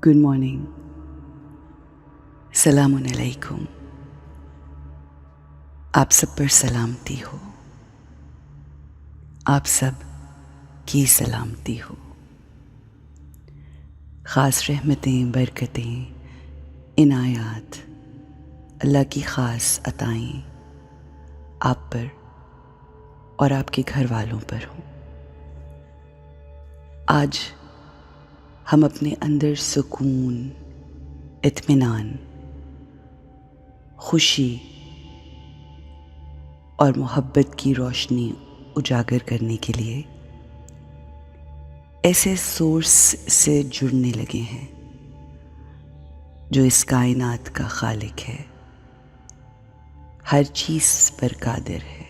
Good morning, सलामुन अलैकुम। आप सब पर सलामती हो, आप सब की सलामती हो। ख़ास रहमतें, बरकतें, इनायात, अल्लाह की ख़ास अताएं आप पर और आपके घर वालों पर हों। आज हम अपने अंदर सुकून, इत्मीनान, खुशी और मोहब्बत की रोशनी उजागर करने के लिए ऐसे सोर्स से जुड़ने लगे हैं जो इस कायनात का खालिक है, हर चीज़ पर कादिर है,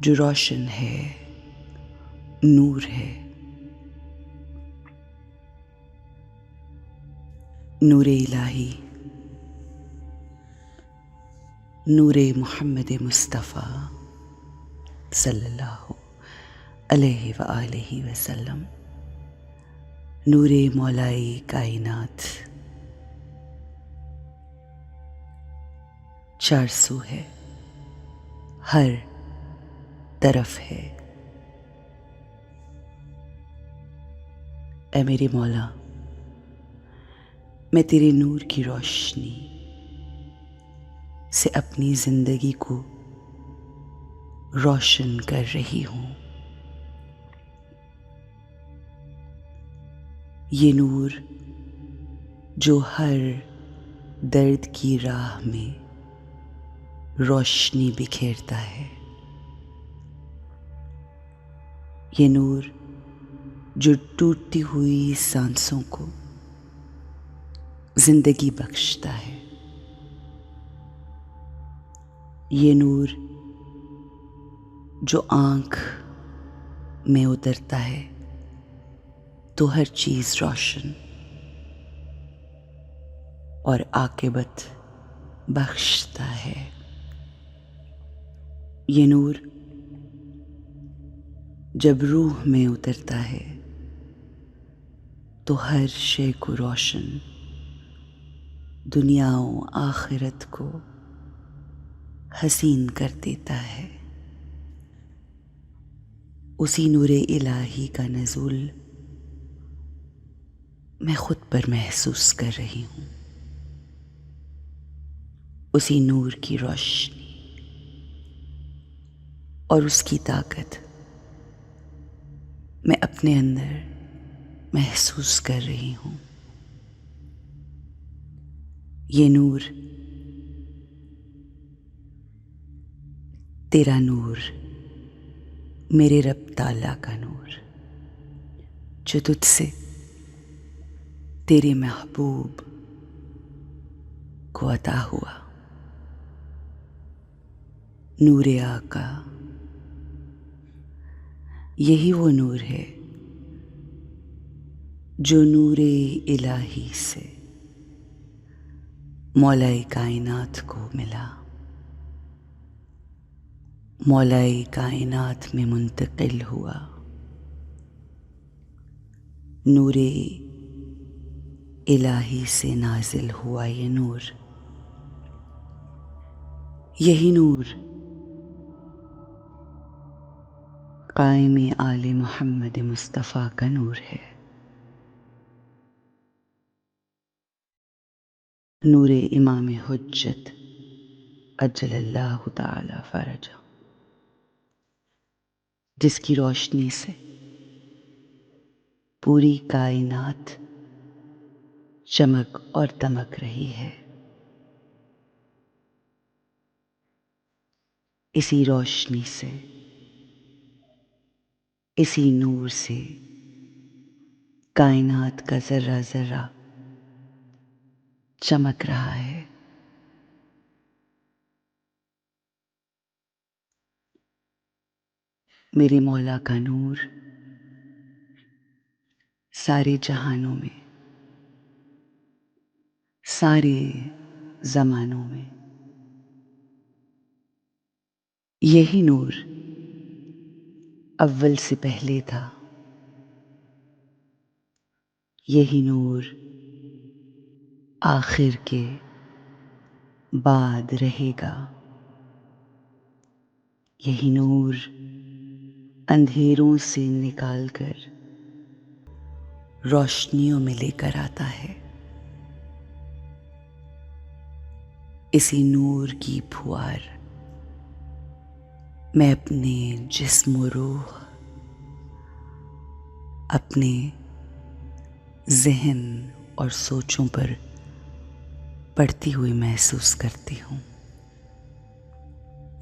जो रोशन है, नूर है। नूर इलाही, नूर मोहम्मद मुस्तफ़ा सल्लल्लाहु अलैहि व आलिहि वसल्लम, नूर मौलाई कायनात चारसू है, हर तरफ है। ऐ मेरे मौला, मैं तेरे नूर की रोशनी से अपनी ज़िंदगी को रोशन कर रही हूँ। ये नूर जो हर दर्द की राह में रोशनी बिखेरता है, ये नूर जो टूटती हुई सांसों को जिंदगी बख्शता है, ये नूर जो आँख में उतरता है तो हर चीज़ रोशन और आक़िबत बख्शता है। ये नूर जब रूह में उतरता है तो हर शे को रोशन, दुनिया और आखिरत को हसीन कर देता है। उसी नूरे इलाही का नज़ुल मैं खुद पर महसूस कर रही हूँ। उसी नूर की रोशनी और उसकी ताकत मैं अपने अंदर महसूस कर रही हूँ। ये नूर तेरा नूर, मेरे रब ताला का नूर, जो तुझसे तेरे महबूब को अता हुआ। नूरे आका, यही वो नूर है जो नूरे इलाही से मौलाई कायनात को मिला, मौलाई कायनात में मुंतकिल हुआ। नूरे इलाही से नाजिल हुआ ये नूर, यही नूर कायम आले मोहम्मद मुस्तफ़ा का नूर है। नूरे इमाम हुज्जत अज्जलल्लाहु ताला फरजा, जिसकी रोशनी से पूरी कायनात चमक और दमक रही है। इसी रोशनी से, इसी नूर से कायनात का जर्रा जर्रा चमक रहा है। मेरे मौला का नूर सारे जहानों में, सारे ज़मानों में यही नूर अव्वल से पहले था, यही नूर आखिर के बाद रहेगा। यही नूर अंधेरों से निकालकर रोशनियों में लेकर आता है। इसी नूर की फुहार मैं अपने जिस्म और रूह, अपने ज़हन और सोचों पर पड़ती हुई महसूस करती हूँ।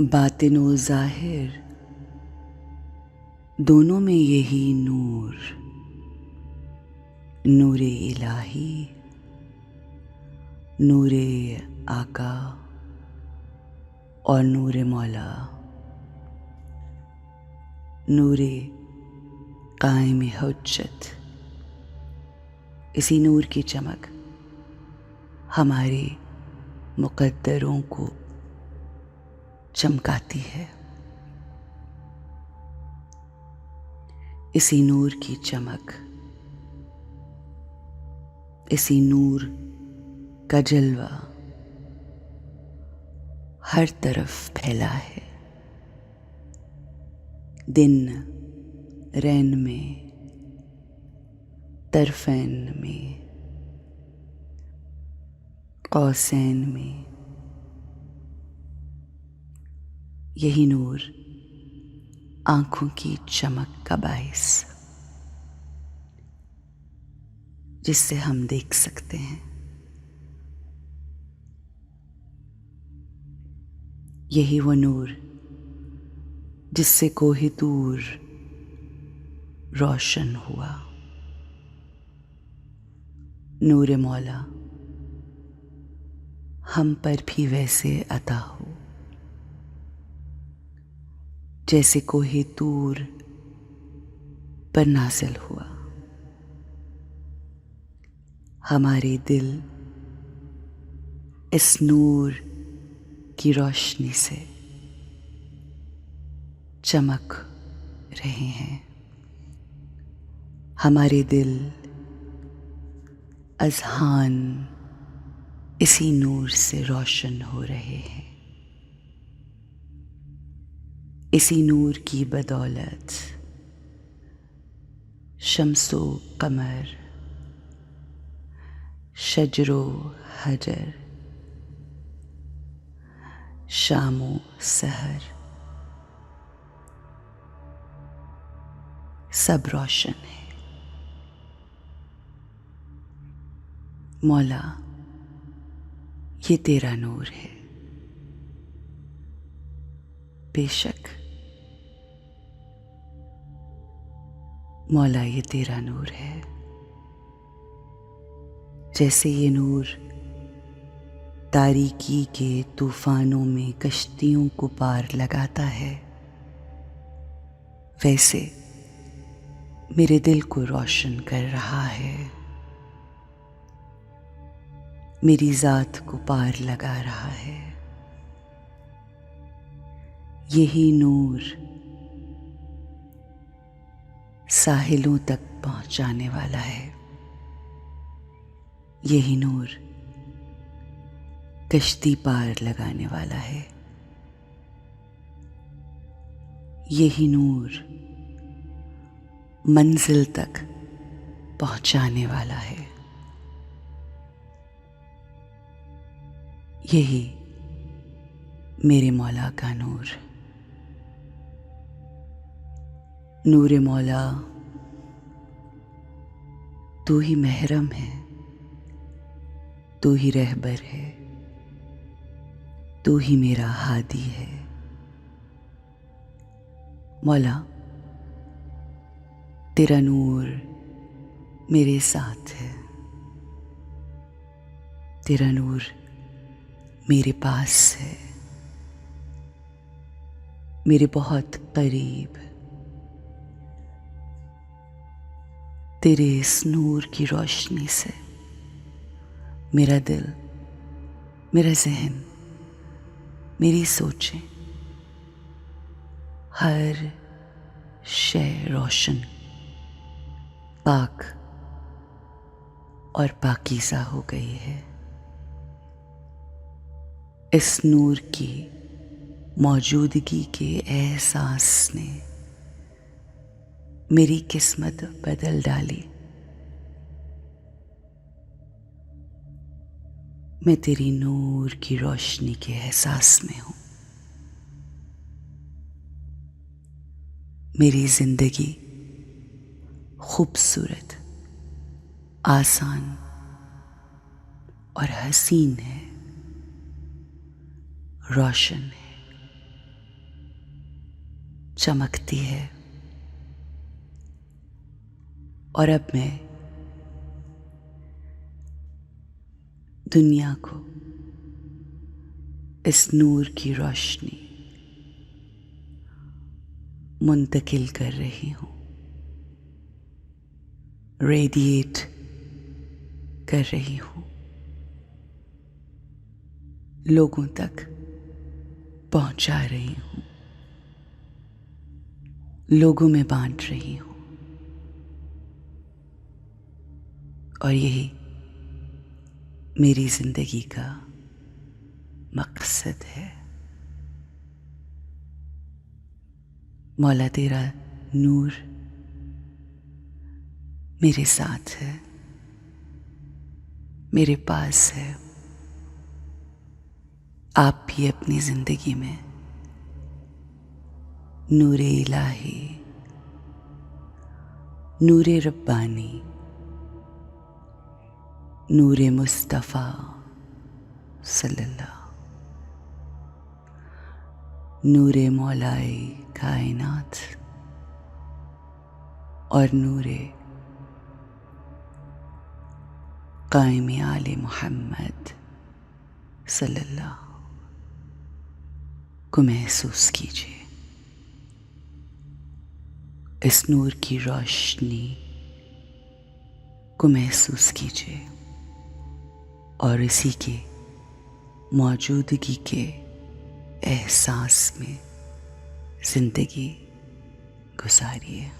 बातिन व ज़ाहिर दोनों में यही नूर, नूरे इलाही, नूरे आका और नूरे मौला, नूरे कायम हुज्जत, इसी नूर की चमक हमारे मुक़द्दरों को चमकाती है। इसी नूर की चमक, इसी नूर का जलवा हर तरफ फैला है। दिन रैन में, तरफैन में, कौसैन में, यही नूर आँखों की चमक का बाइस, जिससे हम देख सकते हैं। यही वो नूर जिससे कोहे तूर रोशन हुआ। नूरे मौला हम पर भी वैसे अता हो जैसे कोहे तूर पर नाज़िल हुआ। हमारे दिल इस नूर की रोशनी से चमक रहे हैं। हमारे दिल अज़हान इसी नूर से रोशन हो रहे हैं। इसी नूर की बदौलत शम्सो कमर, शजरो हजर, शामो सहर सब रोशन है। मौला ये तेरा नूर है। बेशक मौला ये तेरा नूर है। जैसे ये नूर तारीकी के तूफानों में कश्तियों को पार लगाता है, वैसे मेरे दिल को रोशन कर रहा है, मेरी ज़ात को पार लगा रहा है। यही नूर साहिलों तक पहुंचाने वाला है। यही नूर कश्ती पार लगाने वाला है। यही नूर मंजिल तक पहुंचाने वाला है। यही मेरे मौला का नूर। नूरे मौला तू ही महरम है, तू ही रहबर है, तू ही मेरा हादी है। मौला तेरा नूर मेरे साथ है, तेरा नूर मेरे पास है, मेरे बहुत करीब। तेरे इस नूर की रोशनी से मेरा दिल, मेरा ज़हन, मेरी सोचें, हर शय रोशन, पाक और पाकीज़ा हो गई है। इस नूर की मौजूदगी के एहसास ने मेरी किस्मत बदल डाली। मैं तेरी नूर की रोशनी के एहसास में हूँ। मेरी जिंदगी खूबसूरत, आसान और हसीन है, रोशन है, चमकती है। और अब मैं दुनिया को इस नूर की रोशनी मुंतकिल कर रही हूँ, रेडिएट कर रही हूँ, लोगों तक पहुंचा रही हूँ, लोगों में बांट रही हूँ। और यही मेरी जिंदगी का मकसद है। मौला तेरा नूर मेरे साथ है, मेरे पास है। आप भी अपनी जिंदगी में नूरे इलाही, नूरे रब्बानी, नूरे मुस्तफ़ा सल्लल्लाहु, नूरे मौलाए कायनात और नूरे कायमी आले मोहम्मद सल्लल्लाहु को महसूस कीजिए। इस नूर की रोशनी को महसूस कीजिए और इसी के मौजूदगी के एहसास में जिंदगी गुजारिए।